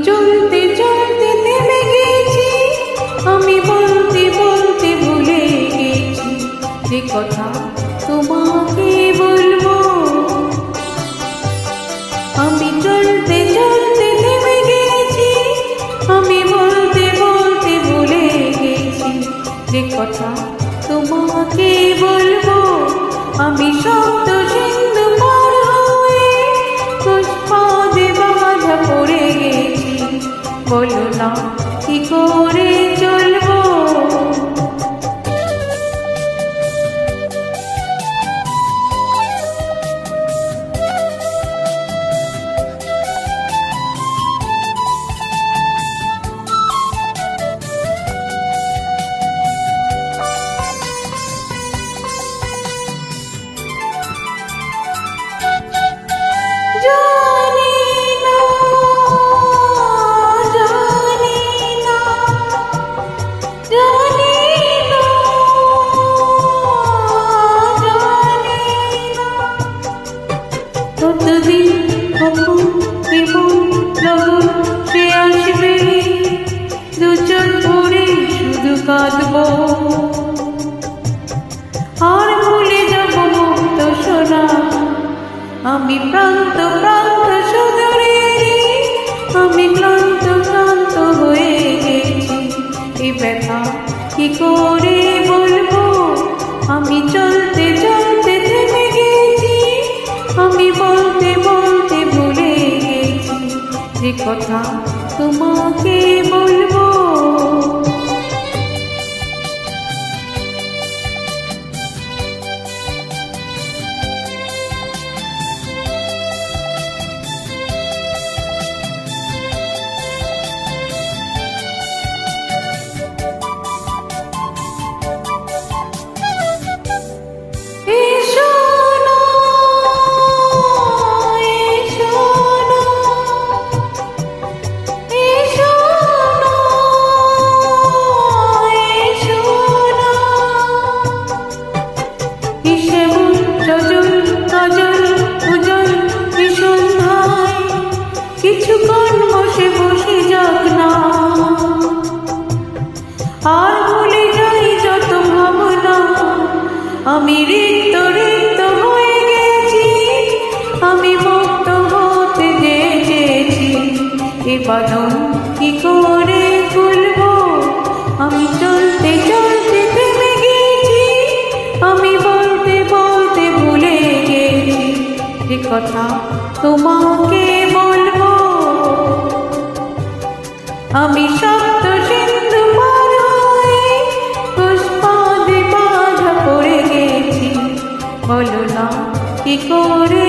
চলতে চলতে থেমে গেছি, আমি বলতে বলতে ভুলে গেছি যে কথা তোমাকে বলবো। আমি চলতে চলতে থেমে গেছি, আমি বলতে বলতে ভুলে গেছি যে কথা তোমাকে বলবো। আমি শব্দ সিন্ধু পার হয়ে পুষ্পদে বাধা পড়ে গেছি, বলো না কি করে চলবো। কতদিন কখন কেমন লগন সে আসবে, দুজন ভরে শুধু কাঁদবো আর ভুলে যাব মুক্ত সোনা। আমি প্রান্ত প্রান্ত সুদূরে, আমি ক্লান্ত ক্লান্ত হয়ে গেছি, এই ব্যথা কি করে বলবো। আমি চলতে চলতে থেমে গেছি, আমি বলতে বলতে ভুলে গেছি যে কথা তোমাকে বলবো। কিছুক্ষণ বসে বসে যাক না, আর ভুলে যাই যত ভাবনা। আমি রিক্ত রিক্ত হয়ে গেছি, আমি মুক্ত হতে চেয়েছি, এ বাঁধন কি করে খুলবো। আমি চলতে চলতে থেমে গেছি, আমি বলতে বলতে ভুলে গেছি যে কথা তোমাকে বলবো। আমি শব্দ সিন্ধু পার হয়ে পুষ্পদে বাধা পড়ে গেছি, বলো না কি করে